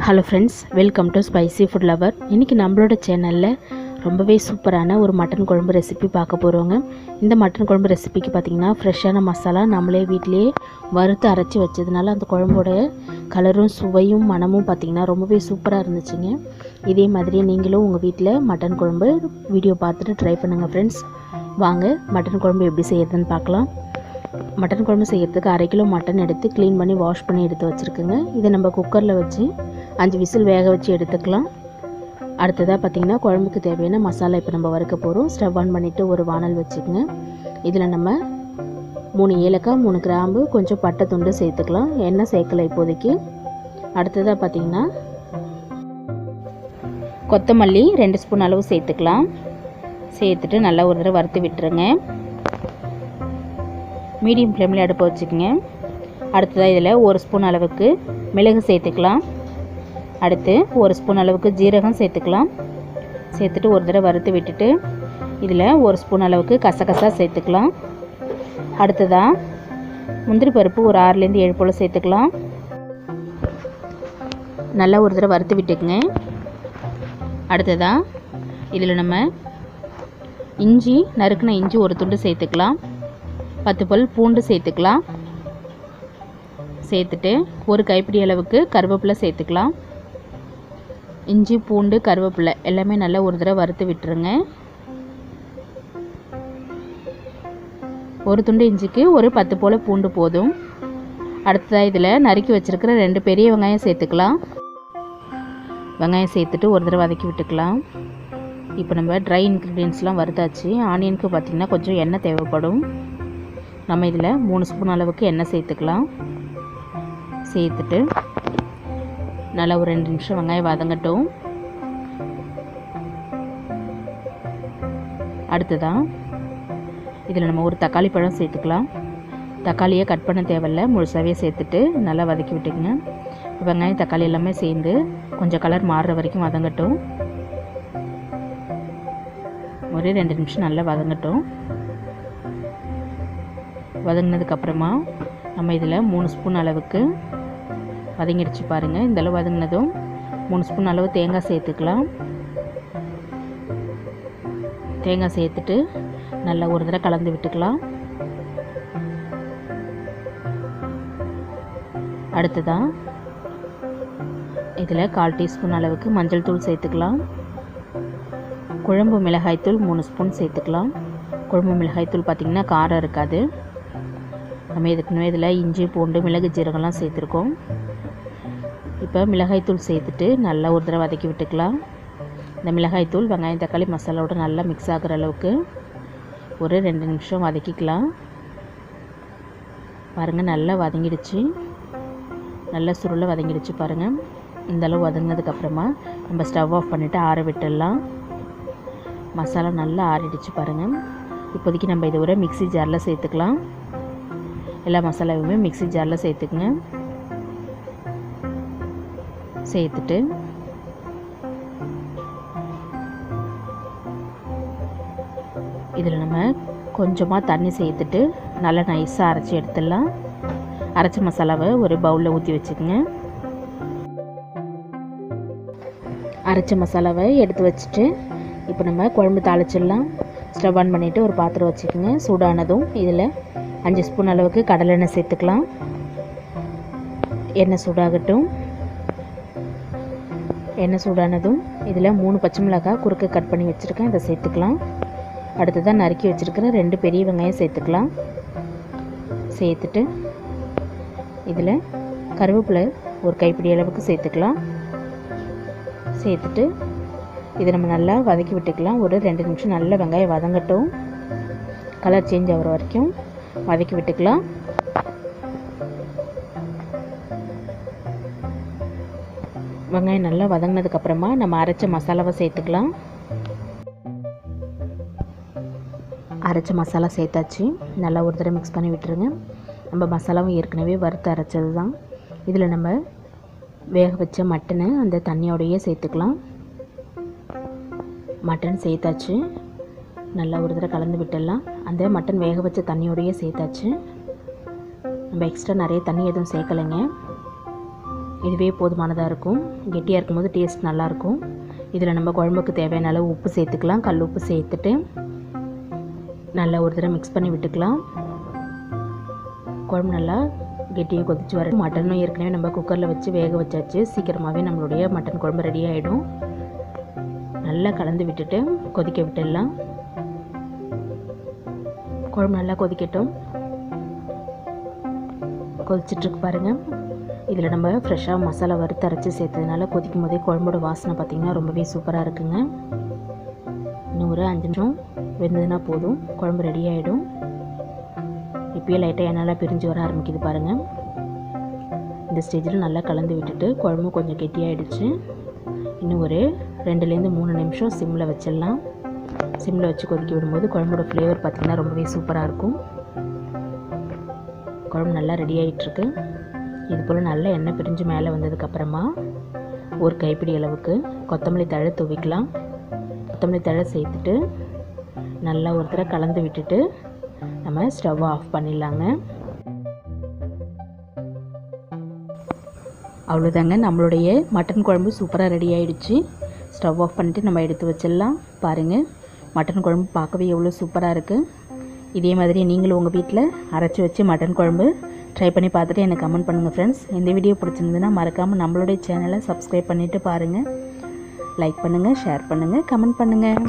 Hello friends, welcome to spicy food lower. இன்றைக்கி நம்மளோட சேனலில் ரொம்பவே சூப்பரான ஒரு மட்டன் குழம்பு ரெசிபி பார்க்க போகிறோங்க. இந்த மட்டன் குழம்பு ரெசிபிக்கு பார்த்திங்கன்னா ஃப்ரெஷ்ஷான மசாலா நம்மளே வீட்டிலேயே வறுத்து அரைச்சி வச்சதுனால அந்த குழம்போட கலரும் சுவையும் மனமும் பார்த்திங்கன்னா ரொம்பவே சூப்பராக இருந்துச்சுங்க. இதே மாதிரியே நீங்களும் உங்கள் வீட்டில் மட்டன் குழம்பு வீடியோ பார்த்துட்டு ட்ரை பண்ணுங்கள் ஃப்ரெண்ட்ஸ். வாங்க மட்டன் குழம்பு எப்படி செய்யறதுன்னு பார்க்கலாம். மட்டன் குழம்பு செய்கிறதுக்கு 1/2 கிலோ மட்டன் எடுத்து க்ளீன் பண்ணி வாஷ் பண்ணி எடுத்து வச்சுருக்குங்க. இதை நம்ம குக்கரில் வச்சு 5 விசில் வேக வச்சு எடுத்துக்கலாம். அடுத்ததாக பார்த்திங்கன்னா குழம்புக்கு தேவையான மசாலா இப்போ நம்ம வறுக்க போகிறோம். ஸ்டவ் ஆன் பண்ணிவிட்டு ஒரு வானல் வச்சுக்கோங்க. இதில் நம்ம 3 ஏலக்காய், 3 கிராம்பு, கொஞ்சம் பட்டை துண்டு சேர்த்துக்கலாம். எண்ணெய் சேர்க்கலை இப்போதைக்கு. அடுத்ததாக பார்த்திங்கன்னா கொத்தமல்லி 2 ஸ்பூன் அளவு சேர்த்துக்கலாம். சேர்த்துட்டு நல்லா ஒரு தடவை வறுத்து விட்டுருங்க. மீடியம் ஃப்ளேமில் அடுப்பு வச்சுக்கோங்க. அடுத்ததாக இதில் 1 ஸ்பூன் அளவுக்கு மிளகு சேர்த்துக்கலாம். அடுத்து 1 ஸ்பூன் அளவுக்கு ஜீரகம் சேர்த்துக்கலாம். சேர்த்துட்டு ஒரு தடவை வறுத்து விட்டுட்டு இதில் 1 ஸ்பூன் அளவுக்கு கசகசா சேர்த்துக்கலாம். அடுத்ததாக முந்திரி பருப்பு ஒரு 6லேருந்து 7 போல் சேர்த்துக்கலாம். நல்லா ஒரு தடவை வறுத்து விட்டுக்குங்க. அடுத்ததாக இதில் நம்ம இஞ்சி, நறுக்கின இஞ்சி ஒரு துண்டு சேர்த்துக்கலாம். 10 பல் பூண்டு சேர்த்துக்கலாம். சேர்த்துட்டு ஒரு கைப்பிடி அளவுக்கு கருவேப்பிலை சேர்த்துக்கலாம். இஞ்சி, பூண்டு, கருவேப்பிலை எல்லாமே நல்லா ஒரு தடவை வறுத்து விட்டுருங்க. ஒரு துண்டு இஞ்சிக்கு ஒரு 10 போல் பூண்டு போதும். அடுத்ததாக இதில் நறுக்கி வச்சுருக்கிற 2 பெரிய வெங்காயம் சேர்த்துக்கலாம். வெங்காயம் சேர்த்துட்டு ஒரு தடவை வதக்கி விட்டுக்கலாம். இப்போ நம்ம ட்ரை இன்க்ரீடியன்ஸ்லாம் வறுத்தாச்சு. ஆனியனுக்கு பார்த்திங்கன்னா கொஞ்சம் எண்ணெய் தேவைப்படும். நம்ம இதில் 3 ஸ்பூன் அளவுக்கு எண்ணெய் சேர்த்துக்கலாம். சேர்த்துட்டு நல்லா ஒரு 2 நிமிஷம் வெங்காயம் வதங்கட்டும். அடுத்ததான் இதில் நம்ம ஒரு தக்காளி பழம் சேர்த்துக்கலாம். தக்காளியை கட் பண்ண தேவையில்லை, முழுசாகவே சேர்த்துட்டு நல்லா வதக்கி விட்டுக்குங்க. வெங்காயம் தக்காளி எல்லாமே சேர்ந்து கொஞ்சம் கலர் மாறுற வரைக்கும் வதங்கட்டும். ஒரு 2 நிமிஷம் நல்லா வதங்கட்டும். வதங்கினதுக்கப்புறமா நம்ம இதில் 3 ஸ்பூன் அளவுக்கு வதங்கிடுச்சு பாருங்கள். இந்தளவு வதங்கினதும் 3 ஸ்பூன் அளவு தேங்காய் சேர்த்துக்கலாம். தேங்காய் சேர்த்துட்டு நல்லா ஒரு தடவை கலந்து விட்டுக்கலாம். அடுத்ததாக இதில் 1/4 டீஸ்பூன் அளவுக்கு மஞ்சள் தூள் சேர்த்துக்கலாம். குழம்பு மிளகாய்த்தூள் 3 ஸ்பூன் சேர்த்துக்கலாம். குழம்பு மிளகாய்த்தூள் பார்த்திங்கன்னா காரம் இருக்காது. நம்ம இதுக்குன்னு இதில் இஞ்சி, பூண்டு, மிளகு, ஜீரகம்லாம் சேர்த்துருக்கோம். இப்போ மிளகாய்த்தூள் சேர்த்துட்டு நல்லா ஒரு தடவை வதக்கி விட்டுக்கலாம். இந்த மிளகாய்த்தூள் வெங்காயம் தக்காளி மசாலாவோட நல்லா மிக்ஸ் ஆகிற அளவுக்கு ஒரு 2 நிமிஷம் வதக்கிக்கலாம். பாருங்கள் நல்லா வதங்கிடுச்சு, நல்லா சுருளை வதங்கிடுச்சு பாருங்கள். இந்தளவு வதங்கினதுக்கப்புறமா நம்ம ஸ்டவ் ஆஃப் பண்ணிவிட்டு ஆற விட்டுடலாம். மசாலா நல்லா ஆறிடுச்சு பாருங்கள். இப்போதைக்கு நம்ம இதை ஒரு மிக்ஸி ஜாரில் சேர்த்துக்கலாம். எல்லா மசாலாவுமே மிக்ஸி ஜாரில் சேர்த்துக்குங்க. சேர்த்துட்டு இதில் நம்ம கொஞ்சமாக தண்ணி சேர்த்துட்டு நல்லா நைஸாக அரைச்சி எடுத்துடலாம். அரைச்ச மசாலாவை ஒரு பவுலில் ஊற்றி வச்சுக்கோங்க. அரைச்ச மசாலாவை எடுத்து வச்சுட்டு இப்போ நம்ம குழம்பு தாளிச்சிடலாம். ஸ்டவ் ஆன் பண்ணிவிட்டு ஒரு பாத்திரம் வச்சுக்கோங்க. சூடானதும் இதில் 5 ஸ்பூன் அளவுக்கு கடலெண்ணெய் சேர்த்துக்கலாம். எண்ணெய் சூடாகட்டும். எண்ணெய் சூடானதும் இதில் 3 பச்சை மிளகாய் குறுக்க கட் பண்ணி வச்சுருக்கேன், இதை சேர்த்துக்கலாம். அடுத்ததாக நறுக்கி வச்சுருக்கிற 2 பெரிய வெங்காயம் சேர்த்துக்கலாம். சேர்த்துட்டு இதில் கருவேப்பிலை ஒரு கைப்பிடி அளவுக்கு சேர்த்துக்கலாம். சேர்த்துட்டு இதை நம்ம நல்லா வதக்கி விட்டுக்கலாம். ஒரு 2 நிமிஷம் நல்லா வெங்காயம் வதங்கட்டும். கலர் சேஞ்ச் ஆகிற வரைக்கும் வதக்கி விட்டுக்கலாம். வெங்காயம் நல்லா வதங்கினதுக்கப்புறமா நம்ம அரைச்ச மசாலாவை சேர்த்துக்கலாம். அரைச்ச மசாலா சேர்த்தாச்சு. நல்லா ஒரு தடவை மிக்ஸ் பண்ணி விட்டுருங்க. நம்ம மசாலாவும் ஏற்கனவே வறுத்து அரைச்சது தான். இதில் நம்ம வேக வச்ச மட்டனை அந்த தண்ணியோடையே சேர்த்துக்கலாம். மட்டன் சேர்த்தாச்சு. நல்லா ஒரு தடவை கலந்து விட்டுடலாம். அந்த மட்டன் வேக வச்ச தண்ணியோடையே சேர்த்தாச்சு. நம்ம எக்ஸ்ட்ரா நிறைய தண்ணி எதுவும் சேர்க்கலைங்க. இதுவே போதுமானதாக இருக்கும். கெட்டியாக இருக்கும்போது டேஸ்ட் நல்லாயிருக்கும். இதில் நம்ம குழம்புக்கு தேவையான அளவு உப்பு சேர்த்துக்கலாம். கல் உப்பு சேர்த்துட்டு நல்லா ஒரு தடவை மிக்ஸ் பண்ணி விட்டுக்கலாம். குழம்பு நல்லா கெட்டியாக கொதிச்சு வர மட்டனும் ஏற்கனவே நம்ம குக்கரில் வச்சு வேக வச்சாச்சு. சீக்கிரமாகவே நம்மளுடைய மட்டன் குழம்பு ரெடி ஆகிடும். நல்லா கலந்து விட்டுட்டு கொதிக்க விட்டுடலாம். குழம்பு நல்லா கொதிக்கட்டும். கொதிச்சிட்ருக்கு பாருங்கள். இதில் நம்ம ஃப்ரெஷ்ஷாக மசாலா வறுத்து அரைச்சி சேர்த்ததுனால கொதிக்கும் போதே குழம்போட வாசனை பார்த்திங்கன்னா ரொம்பவே சூப்பராக இருக்குங்க. இன்னும் ஒரு 5 நிமிஷம் வெந்ததுன்னா போதும், குழம்பு ரெடி ஆகிடும். இப்போயே லைட்டாக எண்ணெய்லாம் பிரிஞ்சு வர ஆரம்பிக்குது பாருங்கள். இந்த ஸ்டேஜில் நல்லா கலந்து விட்டுட்டு குழம்பு கொஞ்சம் கெட்டியாகிடுச்சு. இன்னும் ஒரு 2-3 நிமிஷம் சிம்மில் வச்சிடலாம். சிம்மில் வச்சு கொதிக்க விடும்போது குழம்போட ஃப்ளேவர் பார்த்திங்கன்னா ரொம்பவே சூப்பராக இருக்கும். குழம்பு நல்லா ரெடி ஆகிட்டுருக்கு. இது போல் நல்லா எண்ணெய் பிரிஞ்சு மேலே வந்ததுக்கப்புறமா ஒரு கைப்பிடி அளவுக்கு கொத்தமல்லி தழை தூவிக்கலாம். கொத்தமல்லி தழை சேர்த்துட்டு நல்லா ஒரு தடவை கலந்து விட்டுட்டு நம்ம ஸ்டவ்வை ஆஃப் பண்ணிடலாங்க. அவ்வளோதாங்க, நம்மளுடைய மட்டன் குழம்பு சூப்பராக ரெடி ஆகிடுச்சு. ஸ்டவ் ஆஃப் பண்ணிவிட்டு நம்ம எடுத்து வச்சிடலாம். பாருங்கள், மட்டன் குழம்பு பார்க்கவே எவ்வளோ சூப்பராக இருக்குது. இதே மாதிரி நீங்களும் உங்கள் வீட்டில் அரைச்சி வச்சு மட்டன் குழம்பு ட்ரை பண்ணி பார்த்துட்டு எனக்கு கமெண்ட் பண்ணுங்கள் ஃப்ரெண்ட்ஸ். இந்த வீடியோ பிடிச்சிருந்ததுன்னா மறக்காமல் நம்மளுடைய சேனலை சப்ஸ்கிரைப் பண்ணிவிட்டு பாருங்கள். லைக் பண்ணுங்கள், ஷேர் பண்ணுங்கள், கமெண்ட் பண்ணுங்கள்.